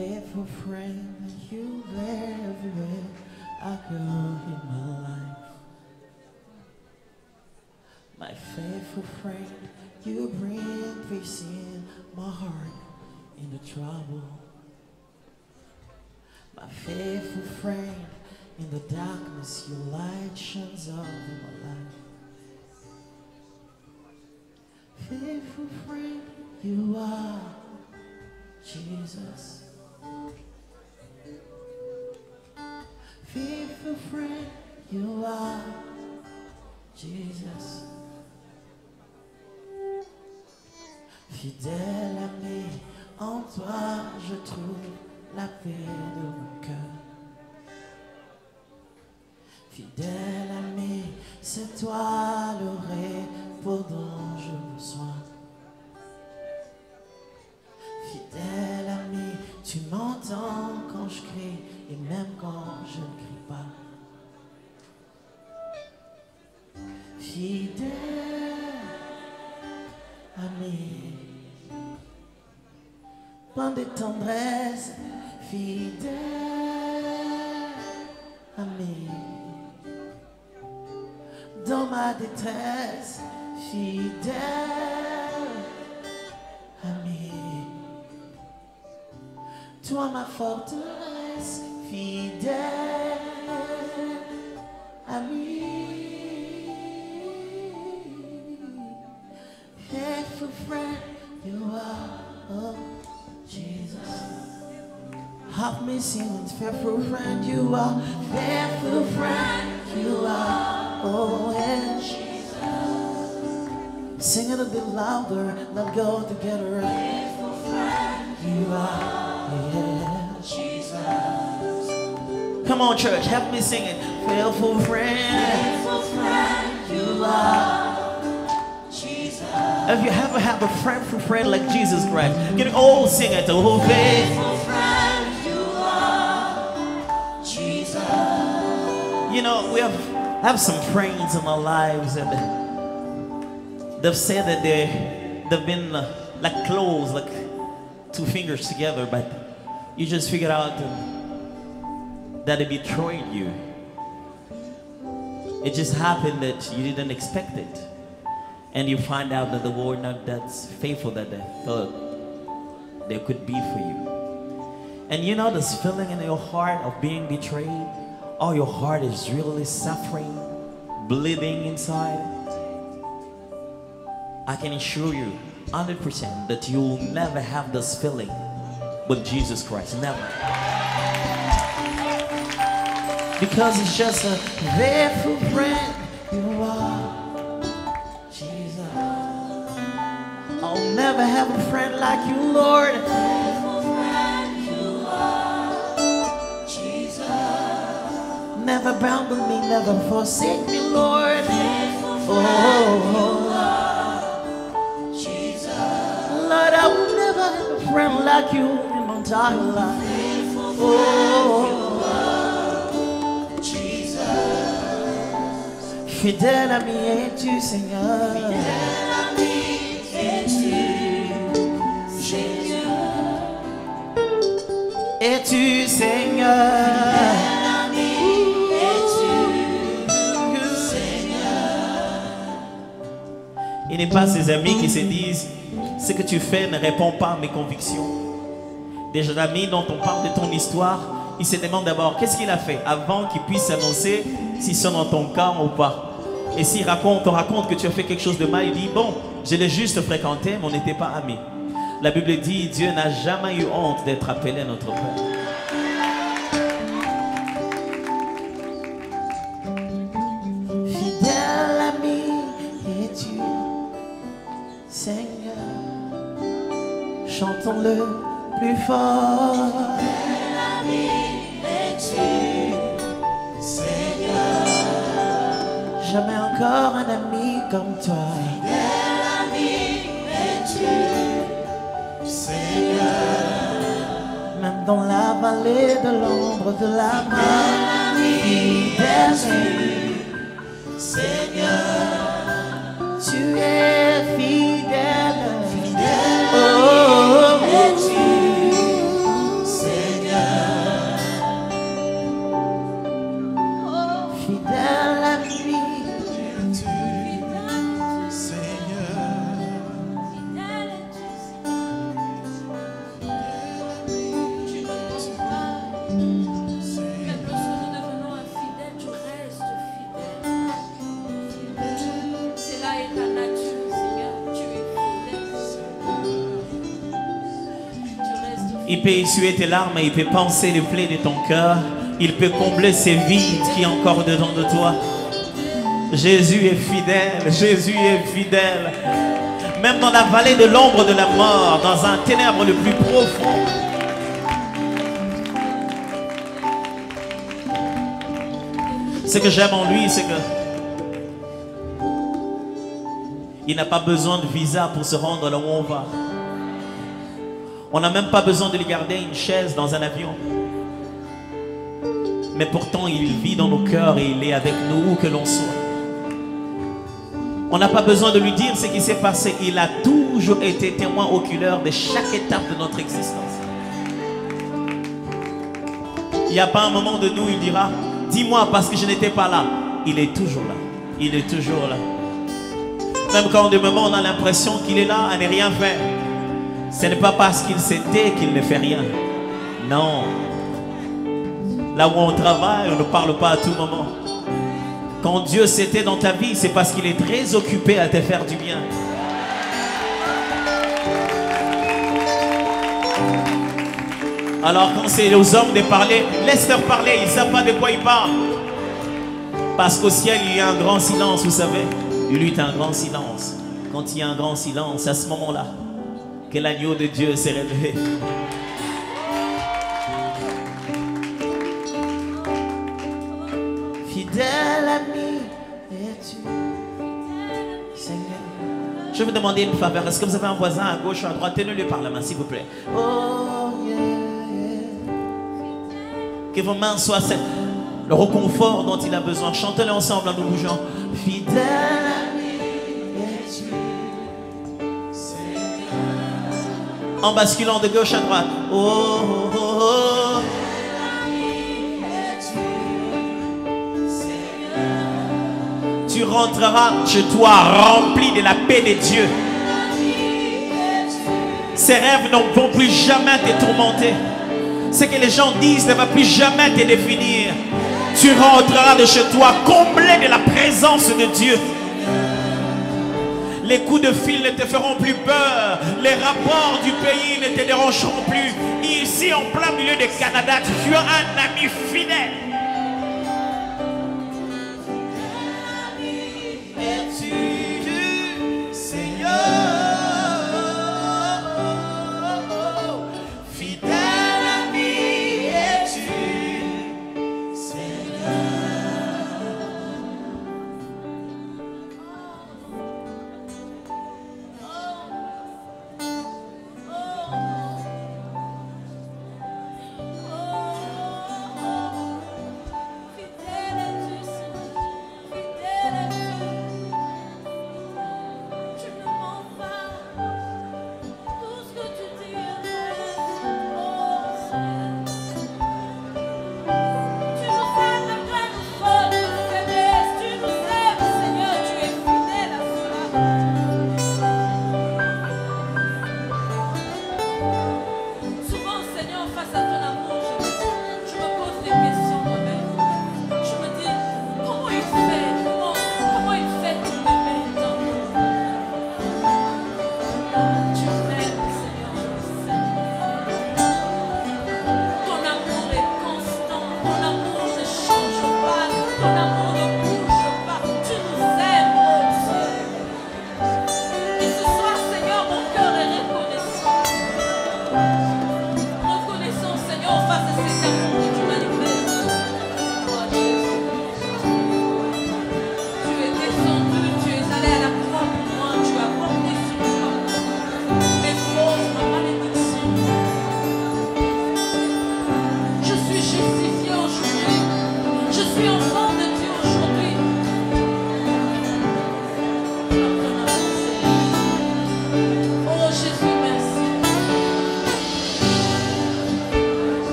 faithful friend, you there everywhere I go in my life. My faithful friend, you bring peace in my heart in the trouble. My faithful friend, in the darkness your light shines up in my life. Faithful friend, you are Jesus. Faithful friend, you are Jesus. Fidèle ami, en toi je trouve la paix de mon cœur. Fidèle ami, c'est toi le repos dont j'ai besoin. Fidèle ami, tu m'entends quand je crie et même quand je ne crie pas. Fidèle ami, plein de tendresse, fidèle ami, dans ma détresse, fidèle ami, toi ma forteresse, fidèle ami. Faithful friend, you are, oh Jesus. Have me sing, faithful friend, you are, faithful friend, you are, oh yeah. Sing it a bit louder, let's go together. Faithful friend, you are, yeah. Jesus. Come on, church, help me sing it. Faithful friend, you are. If you ever have a friend like Jesus Christ, can you all sing it? Oh, faithful friend, you are Jesus. You know, we have some friends in our lives, and they've said that they've been like close, like two fingers together, but you just figured out that they betrayed you. It just happened that you didn't expect it. And you find out that they were not that faithful that they thought they could be for you. And you know this feeling in your heart of being betrayed? Oh, your heart is really suffering, bleeding inside. I can assure you 100% that you will never have this feeling with Jesus Christ, never. Because it's just a faithful friend you are. I'll never have a friend like you, Lord. Faithful friend you are, Jesus. Never abandon me, never forsake me, Lord. Faithful friend you are, Jesus. Lord, I will never have a friend like you in my entire life. Faithful friend you are, Jesus. Fidèle ami es-tu, Seigneur. Fidèle ami es-tu, Seigneur? Il n'est pas ses amis qui se disent ce que tu fais ne répond pas à mes convictions. Des amis dont on parle de ton histoire, ils se demandent d'abord qu'est-ce qu'il a fait avant qu'ils puissent annoncer s'ils sont dans ton camp ou pas. Et s'il on raconte que tu as fait quelque chose de mal, il dit bon, je l'ai juste fréquenté, mais on n'était pas amis. La Bible dit Dieu n'a jamais eu honte d'être appelé notre Père. Fidèle ami es-tu, Seigneur. Chantons-le plus fort. Fidèle ami es-tu, Seigneur. Jamais encore un ami comme toi. Fidèle ami es-tu, Seigneur. Même dans la vallée de l'ombre de la mort, fidèle ami, Seigneur. Tu es fidèle, fidèle. Oh, es-tu, Seigneur. Il peut essuyer tes larmes et il peut panser les plaies de ton cœur. Il peut combler ces vides qui sont encore dedans de toi. Jésus est fidèle, Jésus est fidèle. Même dans la vallée de l'ombre de la mort, dans un ténèbre le plus profond. Ce que j'aime en lui, c'est que il n'a pas besoin de visa pour se rendre là où on va. On n'a même pas besoin de lui garder une chaise dans un avion. Mais pourtant, il vit dans nos cœurs et il est avec nous où que l'on soit. On n'a pas besoin de lui dire ce qui s'est passé. Il a toujours été témoin oculaire de chaque étape de notre existence. Il n'y a pas un moment de nous, il dira, dis-moi parce que je n'étais pas là. Il est toujours là. Il est toujours là. Même quand de moment on a l'impression qu'il est là à ne rien faire. Ce n'est pas parce qu'il s'était qu'il ne fait rien. Non. Là où on travaille, on ne parle pas à tout moment. Quand Dieu s'était dans ta vie, c'est parce qu'il est très occupé à te faire du bien. Alors quand c'est aux hommes de parler, laisse-leur parler, ils ne savent pas de quoi ils parlent. Parce qu'au ciel, il y a un grand silence, vous savez. Il y a un grand silence. Quand il y a un grand silence, à ce moment-là, que l'agneau de Dieu s'est révélé. Fidèle ami, es-tu, Seigneur? Je vais vous demander une faveur. Est-ce que vous avez un voisin à gauche ou à droite? Tenez-le par la main, s'il vous plaît. Oh, yeah, yeah. Que vos mains soient le réconfort dont il a besoin. Chantez-le ensemble en nous bougeant. Fidèle ami, es-tu, Seigneur? En basculant de gauche à droite. Oh, oh, oh, oh. Tu rentreras chez toi rempli de la paix de Dieu. Ces rêves ne vont plus jamais te tourmenter. Ce que les gens disent ne va plus jamais te définir. Tu rentreras de chez toi comblé de la présence de Dieu. Les coups de fil ne te feront plus peur. Les rapports du pays ne te dérangeront plus. Ici, en plein milieu du Canada, tu as un ami fidèle.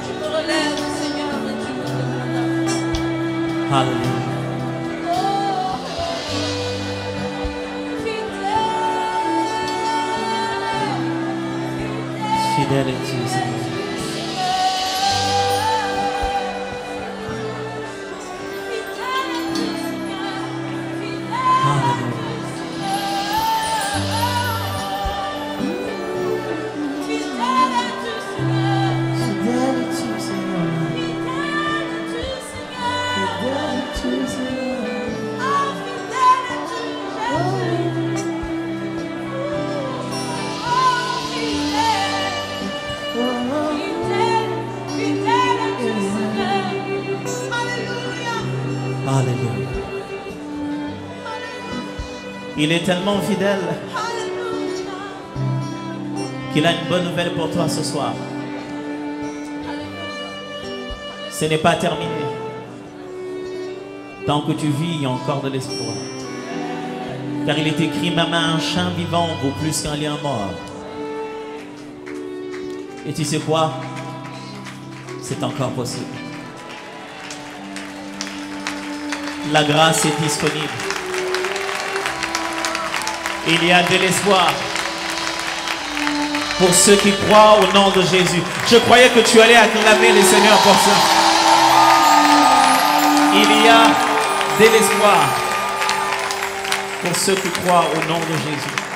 Tu me relèves, Seigneur, et tu me Alléluia. Fidèle es-tu, Seigneur. Alléluia. Il est tellement fidèle qu'il a une bonne nouvelle pour toi ce soir. Ce n'est pas terminé. Tant que tu vis, il y a encore de l'espoir. Car il est écrit, même un chien vivant vaut plus qu'un lion mort. Et tu sais quoi? C'est encore possible. La grâce est disponible. Il y a de l'espoir pour ceux qui croient au nom de Jésus. Je croyais que tu allais acclamer le Seigneur pour ça. Il y a de l'espoir pour ceux qui croient au nom de Jésus.